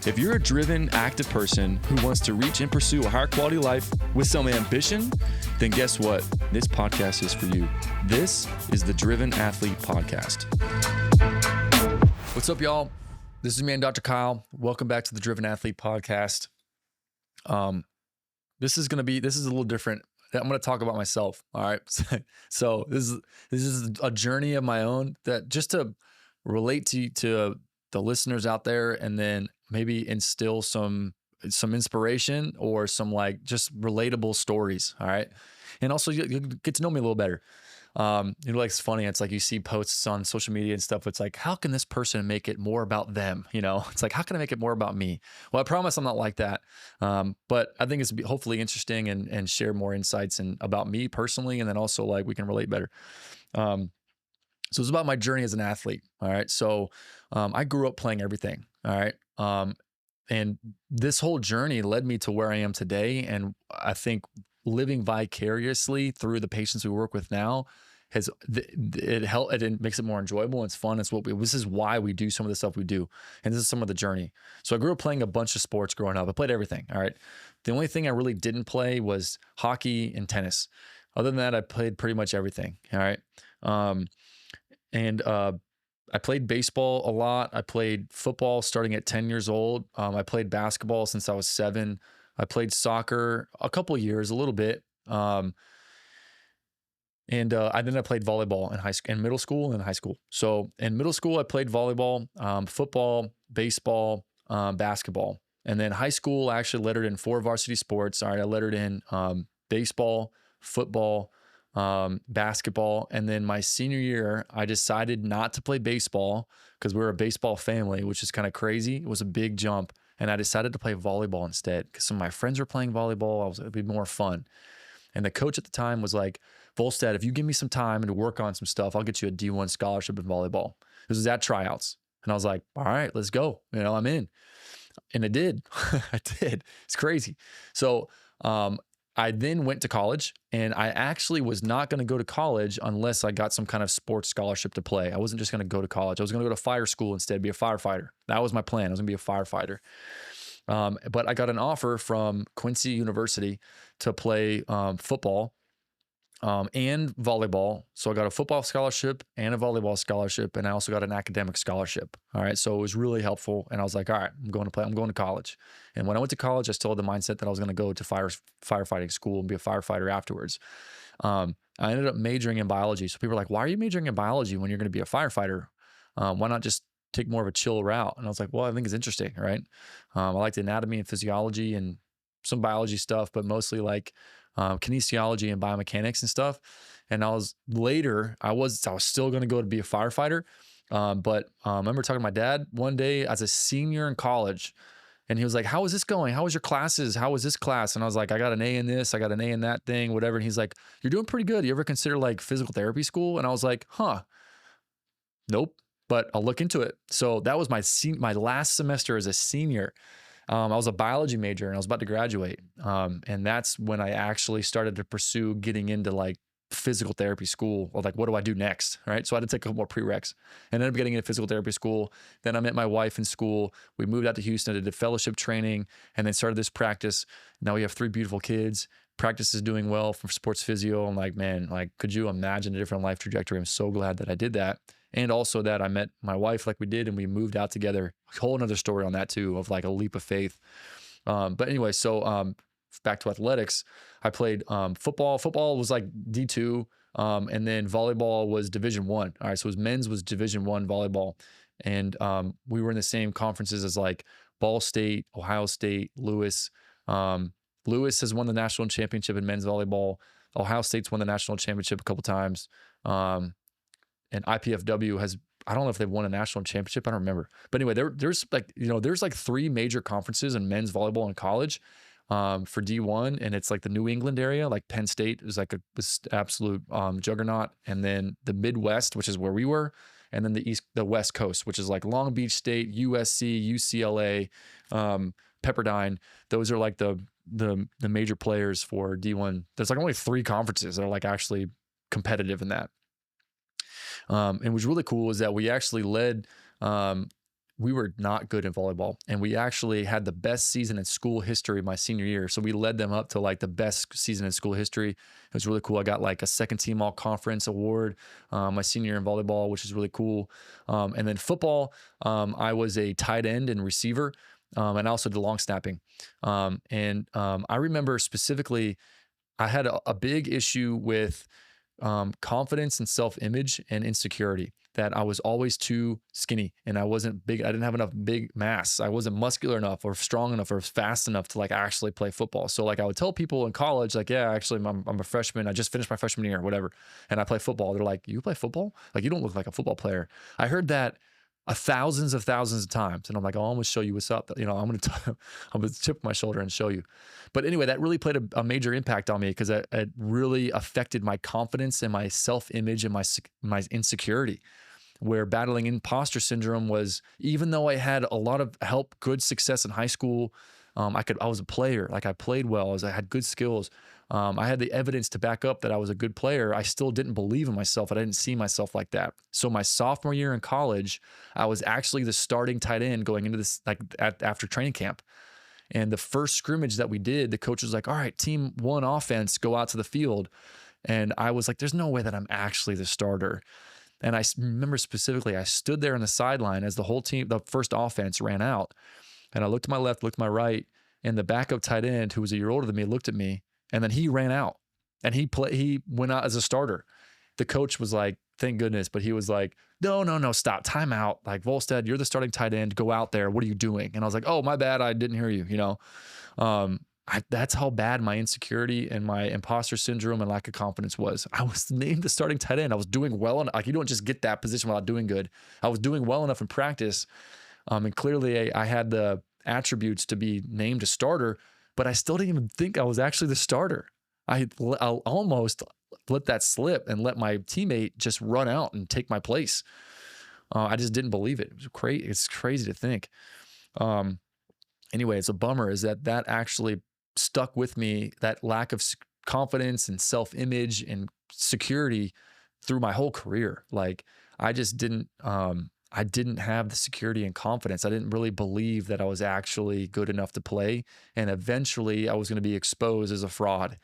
If you're a driven, active person who wants to reach and pursue a higher quality life with some ambition, then guess what? This podcast is for you. This is the Driven Athlete Podcast. What's up, y'all? This is me and Dr. Kyle. Welcome back to the Driven Athlete Podcast. This is a little different. I'm going to talk about myself. All right. So this is a journey of my own that just to relate to the listeners out there, and then maybe instill some inspiration or some like just relatable stories. All right. And also you get to know me a little better. Like it's funny. It's like you see posts on social media and stuff. It's like, how can this person make it more about them? It's like, how can I make it more about me? Well, I promise I'm not like that. But I think it's hopefully interesting and share more insights about me personally. And then also like we can relate better. So it's about my journey as an athlete. All right. So, I grew up playing everything. All right. And this whole journey led me to where I am today. And I think living vicariously through the patients we work with now it makes it more enjoyable. It's fun. This is why we do some of the stuff we do. And this is some of the journey. So I grew up playing a bunch of sports growing up. I played everything. All right. The only thing I really didn't play was hockey and tennis. Other than that, I played pretty much everything. All right. I played baseball a lot. I played football starting at 10 years old. I played basketball since I was 7. I played soccer a couple of years, a little bit. Then I played volleyball in middle school and high school. So in middle school, I played volleyball, football, baseball, basketball. And then high school, I actually lettered in 4 varsity sports. All right, I lettered in baseball, football, basketball. And then my senior year, I decided not to play baseball because we were a baseball family, which is kind of crazy. It was a big jump. And I decided to play volleyball instead because some of my friends were playing volleyball. It'd be more fun. And the coach at the time was like, Volstead, if you give me some time and to work on some stuff, I'll get you a D1 scholarship in volleyball. This was at tryouts. And I was like, all right, let's go. I'm in. And I did. I did. It's crazy. So, I then went to college, and I actually was not going to go to college unless I got some kind of sports scholarship to play. I wasn't just going to go to college. I was going to go to fire school instead, be a firefighter. That was my plan. I was going to be a firefighter. But I got an offer from Quincy University to play football and volleyball. So I got a football scholarship and a volleyball scholarship, and I also got an academic scholarship. All right. So it was really helpful. And I was like, all right, I'm going to college. And when I went to college, I still had the mindset that I was going to go to firefighting school and be a firefighter afterwards. I ended up majoring in biology. So people are like, why are you majoring in biology when you're going to be a firefighter? Why not just take more of a chill route? And I was like, well, I think it's interesting. Right. I liked anatomy and physiology and some biology stuff, but mostly like kinesiology and biomechanics and stuff. And I was still going to go to be a firefighter. But I remember talking to my dad one day as a senior in college, and he was like, how is this going? How was your classes? How was this class? And I was like, I got an A in this, I got an A in that thing, whatever. And he's like, you're doing pretty good. You ever consider like physical therapy school? And I was like, nope, but I'll look into it. So that was my last semester as a senior. I was a biology major and I was about to graduate. And that's when I actually started to pursue getting into like physical therapy school, or like, what do I do next? Right. So I had to take a couple more prereqs and ended up getting into physical therapy school. Then I met my wife in school. We moved out to Houston, did fellowship training, and then started this practice. Now we have 3 beautiful kids. Practice is doing well from sports physio. I'm like, man, like, could you imagine a different life trajectory? I'm so glad that I did that. And also that I met my wife like we did, and we moved out together. A whole another story on that too, of like a leap of faith. But anyway, so back to athletics, I played football. Football was like D2, and then volleyball was Division 1. All right, so men's was Division 1 volleyball, and we were in the same conferences as like Ball State, Ohio State, Lewis. Lewis has won the national championship in men's volleyball. Ohio State's won the national championship a couple times. And IPFW I don't know if they've won a national championship. I don't remember. But anyway, there's like 3 major conferences in men's volleyball in college for D1. And it's like the New England area, like Penn State is like this absolute juggernaut. And then the Midwest, which is where we were. And then the West Coast, which is like Long Beach State, USC, UCLA, Pepperdine. Those are like the major players for D1. There's like only 3 conferences that are like actually competitive in that. And what's really cool is that we actually led we were not good in volleyball, and we actually had the best season in school history my senior year. So we led them up to like the best season in school history. It was really cool. I got like a second team all conference award my senior year in volleyball, which is really cool. And then football, I was a tight end and receiver, and I also did long snapping. I remember specifically, I had a big issue with confidence and self-image and insecurity, that I was always too skinny and I wasn't big. I didn't have enough big mass. I wasn't muscular enough or strong enough or fast enough to like actually play football. So like I would tell people in college, like, yeah, actually I'm a freshman. I just finished my freshman year or whatever. And I play football. They're like, you play football? Like, you don't look like a football player. I heard that thousands of times. And I'm like, oh, I'm gonna show you what's up. You know, I'm gonna tip my shoulder and show you. But anyway, that really played a major impact on me, because it really affected my confidence and my self-image and my insecurity, where battling imposter syndrome was, even though I had a lot of help, good success in high school, I was a player, like I played well, I had good skills. I had the evidence to back up that I was a good player. I still didn't believe in myself. I didn't see myself like that. So my sophomore year in college, I was actually the starting tight end going into this, like after training camp. And the first scrimmage that we did, the coach was like, all right, team one offense, go out to the field. And I was like, there's no way that I'm actually the starter. And I remember specifically, I stood there on the sideline as the whole team, the first offense ran out. And I looked to my left, looked to my right, and the backup tight end, who was a year older than me, looked at me, and then he ran out and he went out as a starter. The coach was like, thank goodness. But he was like, no, stop, time out. Like, Volstead, you're the starting tight end. Go out there. What are you doing? And I was like, oh, my bad. I didn't hear you, you know? That's how bad my insecurity and my imposter syndrome and lack of confidence was. I was named the starting tight end. I was doing well enough. Like, you don't just get that position without doing good. I was doing well enough in practice. And clearly I had the attributes to be named a starter, but I still didn't even think I was actually the starter. I almost let that slip and let my teammate just run out and take my place. I just didn't believe it. It was crazy. It's crazy to think. Anyway, it's a bummer is that actually stuck with me, that lack of confidence and self-image and security through my whole career. Like, I just didn't, I didn't have the security and confidence. I didn't really believe that I was actually good enough to play. And eventually I was going to be exposed as a fraud,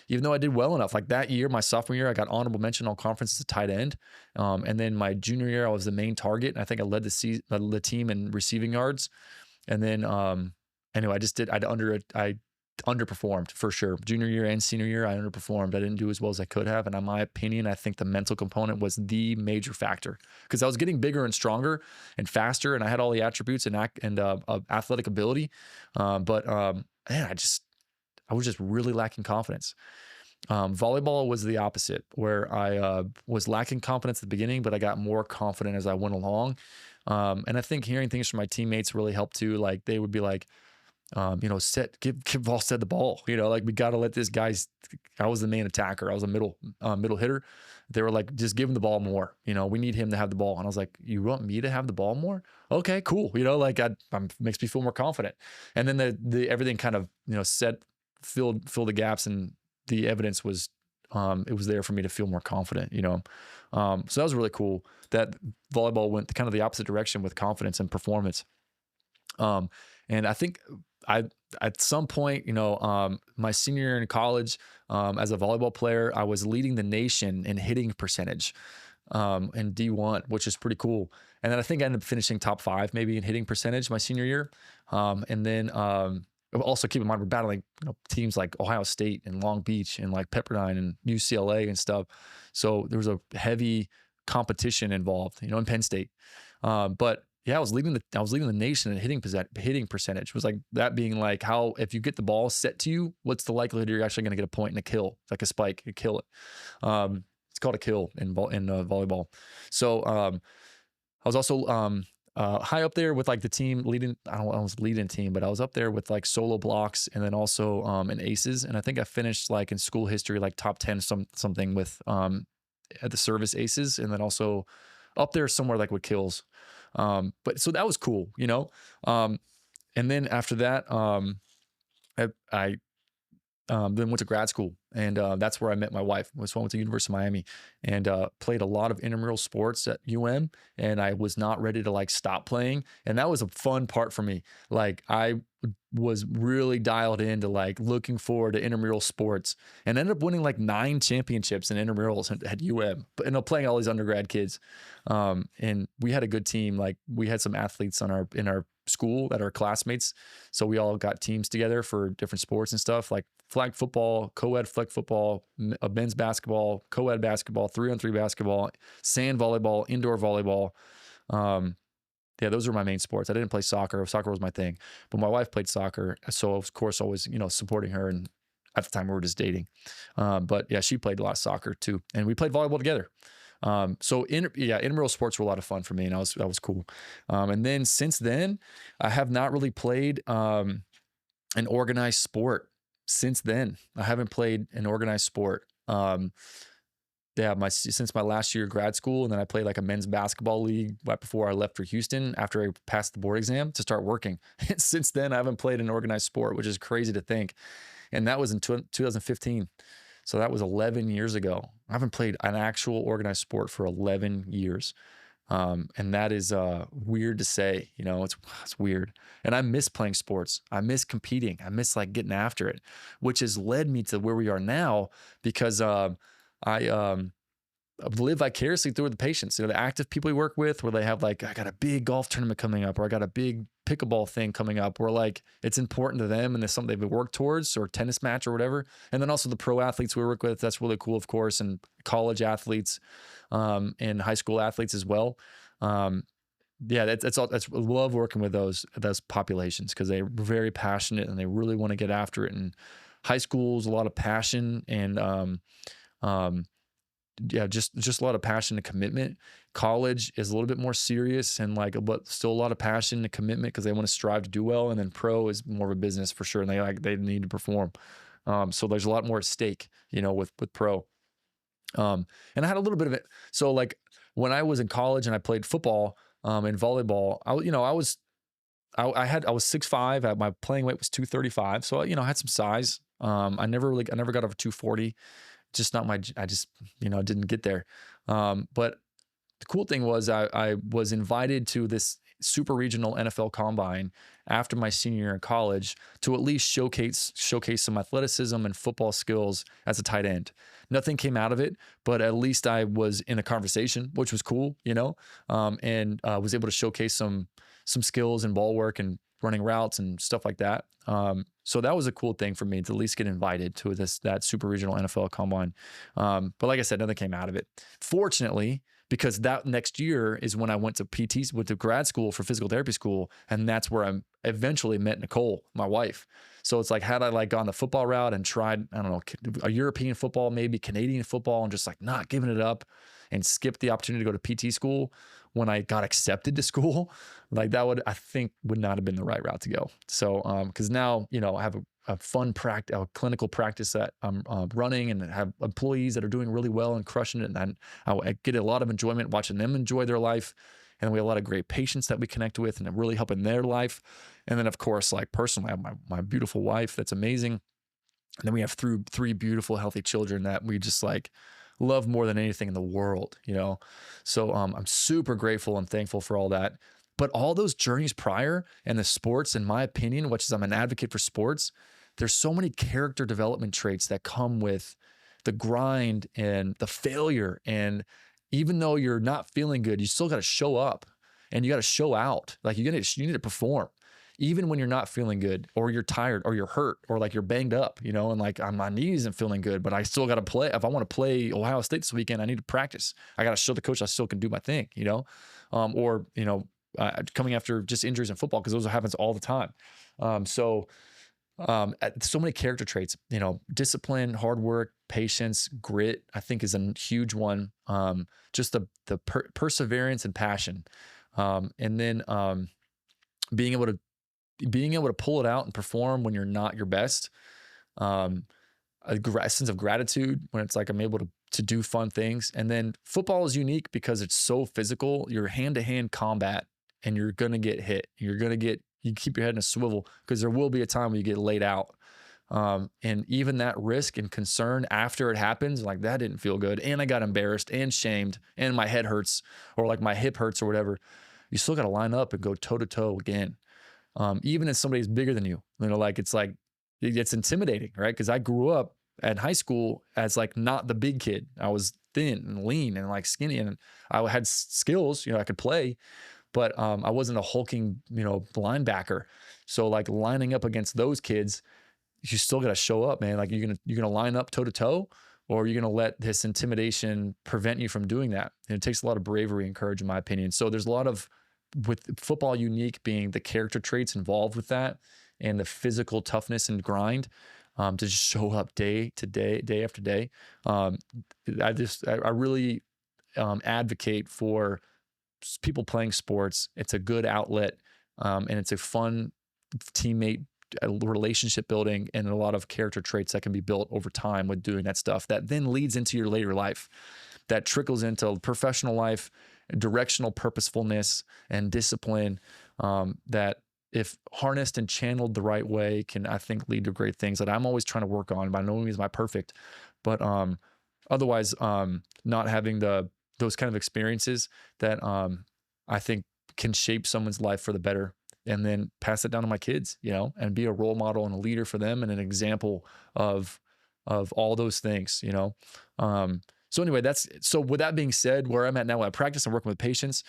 even though I did well enough. Like that year, my sophomore year, I got honorable mention all conference as a tight end. And then my junior year, I was the main target. And I think I led the team in receiving yards. And then, anyway, I underperformed for sure. Junior year and senior year, I underperformed. I didn't do as well as I could have. And in my opinion, I think the mental component was the major factor, because I was getting bigger and stronger and faster, and I had all the attributes and athletic ability. Man, I was just really lacking confidence. Volleyball was the opposite, where I was lacking confidence at the beginning, but I got more confident as I went along. And I think hearing things from my teammates really helped too. Like, they would be like, give Volstead the ball. You know, like, we got to let this guy's. I was the main attacker. I was a middle hitter. They were like, just give him the ball more. You know, we need him to have the ball. And I was like, you want me to have the ball more? Okay, cool. You know, like, makes me feel more confident. And then the everything kind of, fill the gaps, and the evidence was, it was there for me to feel more confident. You know, so that was really cool. That volleyball went kind of the opposite direction with confidence and performance. And I think at some point, my senior year in college, as a volleyball player, I was leading the nation in hitting percentage, in D1, which is pretty cool. And then I think I ended up finishing top 5 maybe in hitting percentage my senior year. And then, also keep in mind, we're battling, teams like Ohio State and Long Beach and like Pepperdine and UCLA and stuff. So there was a heavy competition involved, in Penn State. But yeah, I was leading the nation in hitting percentage. It was like that being like, how, if you get the ball set to you, what's the likelihood you're actually going to get a point and a kill? It's like a spike, you kill it. It's called a kill in volleyball. So I was also high up there with like the team leading. I was leading team, but I was up there with like solo blocks, and then also in aces. And I think I finished like in school history like top 10 something with at the service aces, and then also up there somewhere like with kills. But so that was cool, and then after that, I then went to grad school, And that's where I met my wife. Was when I went to University of Miami and played a lot of intramural sports at UM. And I was not ready to like stop playing. And that was a fun part for me. Like I was really dialed into like looking forward to intramural sports and ended up winning like 9 championships in intramurals at UM, but ended up playing all these undergrad kids. And we had a good team. Like we had some athletes in our school that are classmates. So we all got teams together for different sports and stuff like flag football, co-ed flag football, men's basketball, co-ed basketball, 3-on-3 basketball, sand volleyball, indoor volleyball. Yeah, those were my main sports. I didn't play soccer. Soccer was my thing, but my wife played soccer. So of course, always, supporting her. And at the time we were just dating. But yeah, she played a lot of soccer too. And we played volleyball together. So intramural sports were a lot of fun for me, and that was cool. And then since then, I have not really played an organized sport. Since then, I haven't played an organized sport. Yeah, since my last year of grad school, and then I played like a men's basketball league right before I left for Houston after I passed the board exam to start working. And since then, I haven't played an organized sport, which is crazy to think. And that was in 2015. So that was 11 years ago. I haven't played an actual organized sport for 11 years. And that is weird to say, it's weird. And I miss playing sports. I miss competing. I miss like getting after it, which has led me to where we are now because I live vicariously through the patients, the active people we work with, where they have like, I got a big golf tournament coming up, or I got a big pickleball thing coming up, where like it's important to them and there's something they've worked towards, or tennis match or whatever. And then also the pro athletes we work with, that's really cool, of course, and college athletes, and high school athletes as well. Yeah, that's love working with those populations because they're very passionate and they really want to get after it. And high school is a lot of passion and yeah, just a lot of passion and commitment. College is a little bit more serious and like, but still a lot of passion and commitment because they want to strive to do well. And then pro is more of a business for sure, and they need to perform. So there's a lot more at stake, with pro. And I had a little bit of it. So like when I was in college and I played football and volleyball, I was 6'5". My playing weight was 235. So I had some size. I never got over 240. Just not I just, didn't get there. But the cool thing was I was invited to this super regional NFL combine after my senior year in college to at least showcase some athleticism and football skills as a tight end. Nothing came out of it, but at least I was in a conversation, which was cool, and was able to showcase some skills and ball work and running routes and stuff like that. So that was a cool thing for me to at least get invited to that super regional NFL combine. But like I said, nothing came out of it. Fortunately, because that next year is when I went to grad school for physical therapy school. And that's where I eventually met Nicole, my wife. So it's like, had I like gone the football route and tried, I don't know, a European football, maybe Canadian football, and just like not giving it up and skipped the opportunity to go to PT school when I got accepted to school, like that would not have been the right route to go. So, cause now, I have a fun a clinical practice that I'm running and have employees that are doing really well and crushing it. And I get a lot of enjoyment watching them enjoy their life. And then we have a lot of great patients that we connect with and I'm really helping their life. And then of course, like personally, I have my beautiful wife that's amazing. And then we have three beautiful, healthy children that we just like love more than anything in the world, So I'm super grateful and thankful for all that. But all those journeys prior and the sports, in my opinion, which is I'm an advocate for sports, there's so many character development traits that come with the grind and the failure. And even though you're not feeling good, you still got to show up and you got to show out. Like you need to perform. Even when you're not feeling good or you're tired or you're hurt or like you're banged up, and like my knee isn't feeling good, but I still got to play. If I want to play Ohio State this weekend, I need to practice. I got to show the coach I still can do my thing, coming after just injuries in football, because those happens all the time. So many character traits, discipline, hard work, patience, grit, I think is a huge one. Just the perseverance and passion. And then being able to pull it out and perform when you're not your best. A sense of gratitude when it's like I'm able to do fun things. And then football is unique because it's so physical. You're hand-to-hand combat and you're going to get hit. You keep your head in a swivel because there will be a time where you get laid out. And even that risk and concern after it happens, like that didn't feel good. And I got embarrassed and shamed and my head hurts or like my hip hurts or whatever. You still got to line up and go toe to toe again. Even if somebody's bigger than you, like, it's intimidating, right? Cause I grew up at high school as like not the big kid. I was thin and lean and like skinny, and I had skills, I could play, but I wasn't a hulking, linebacker. So like lining up against those kids, you still got to show up, man. Like you're gonna line up toe to toe, or you're gonna let this intimidation prevent you from doing that. And it takes a lot of bravery and courage, in my opinion. So there's a lot of, with football unique being the character traits involved with that, and the physical toughness and grind, to just show up day to day, day after day. I really advocate for people playing sports. It's a good outlet, and it's a fun teammate relationship building, and a lot of character traits that can be built over time with doing that stuff that then leads into your later life, that trickles into professional life, directional purposefulness and discipline, that if harnessed and channeled the right way can, I think, lead to great things that I'm always trying to work on. By no means am I perfect, but otherwise, not having those kind of experiences that I think can shape someone's life for the better, and then pass it down to my kids, and be a role model and a leader for them and an example of all those things, So anyway, so with that being said, where I'm at now, when I practice and working with patients,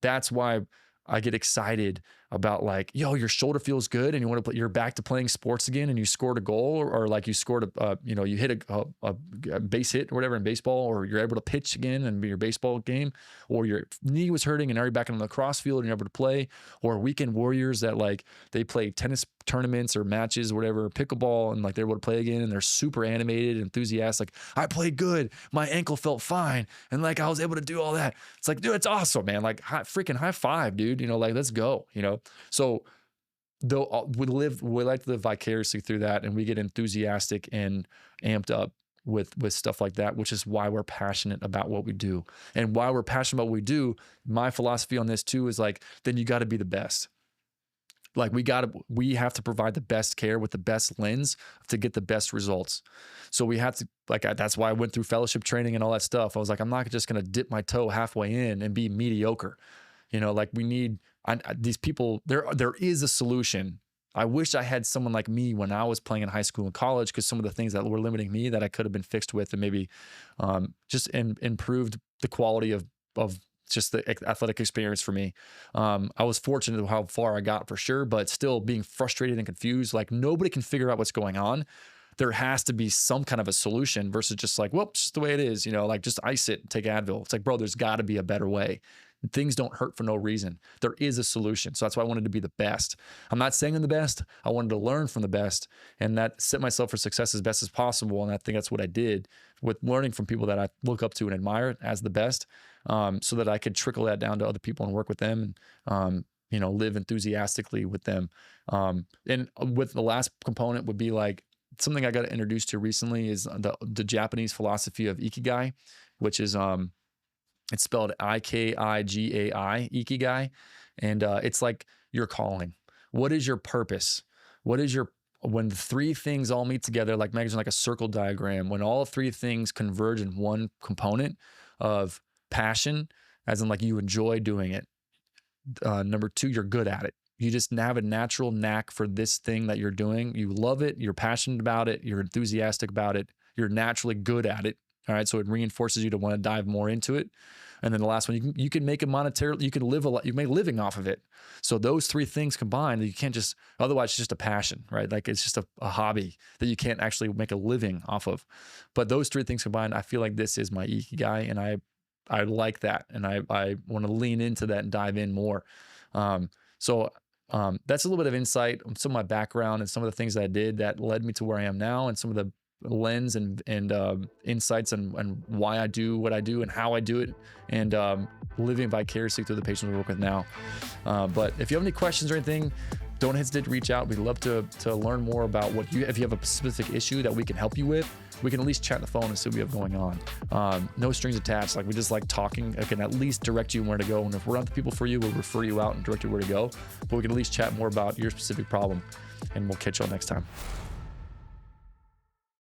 that's why I get excited about like, yo, your shoulder feels good and you want to you're back to playing sports again, and you scored a goal, or like you scored you hit a base hit or whatever in baseball, or you're able to pitch again and be your baseball game, or your knee was hurting and now you're back on the lacrosse field and you're able to play, or weekend warriors that like they play tennis tournaments or matches or whatever, pickleball, and like they're able to play again and they're super animated, enthusiastic. Like, I played good, my ankle felt fine, and like I was able to do all that. It's like, dude, it's awesome, man. Like freaking high five, dude. Like let's go. So though we like to live vicariously through that, and we get enthusiastic and amped up with stuff like that, which is why we're passionate about what we do. And why we're passionate about what we do, my philosophy on this too is like, then you got to be the best. Like we have to provide the best care with the best lens to get the best results. So we have to, that's why I went through fellowship training and all that stuff. I was like, I'm not just going to dip my toe halfway in and be mediocre. Like we need these people, there is a solution. I wish I had someone like me when I was playing in high school and college, because some of the things that were limiting me that I could have been fixed with, and maybe just improved the quality of just the athletic experience for me. I was fortunate with how far I got for sure, but still being frustrated and confused. Like nobody can figure out what's going on. There has to be some kind of a solution versus just like, well, it's just the way it is, like just ice it and take Advil. It's like, bro, there's got to be a better way. Things don't hurt for no reason. There is a solution. So that's why I wanted to be the best. I'm not saying I'm the best. I wanted to learn from the best, and that set myself for success as best as possible. And I think that's what I did with learning from people that I look up to and admire as the best, so that I could trickle that down to other people and work with them, and live enthusiastically with them. And with the last component would be like something I got introduced to recently is the Japanese philosophy of ikigai, which is it's spelled Ikigai, ikigai. And it's like your calling. What is your purpose? When the three things all meet together, like imagine like a circle diagram, when all three things converge in one component of passion, as in like you enjoy doing it. Number two, you're good at it. You just have a natural knack for this thing that you're doing. You love it. You're passionate about it. You're enthusiastic about it. You're naturally good at it. All right. So it reinforces you to want to dive more into it. And then the last one, you can make a monetary, you can make a living off of it. So those three things combined, you can't just, otherwise it's just a passion, right? Like it's just a hobby that you can't actually make a living off of. But those three things combined, I feel like this is my ikigai, and I like that. And I want to lean into that and dive in more. So that's a little bit of insight on some of my background and some of the things that I did that led me to where I am now, and some of the lens and insights and why I do what I do and how I do it, and living vicariously through the patients we work with now. But if you have any questions or anything, don't hesitate to reach out. We'd love to learn more about if you have a specific issue that we can help you with. We can at least chat on the phone and see what we have going on. No strings attached. Like we just like talking. I can at least direct you where to go. And if we're not the people for you, we'll refer you out and direct you where to go. But we can at least chat more about your specific problem, and we'll catch y'all next time.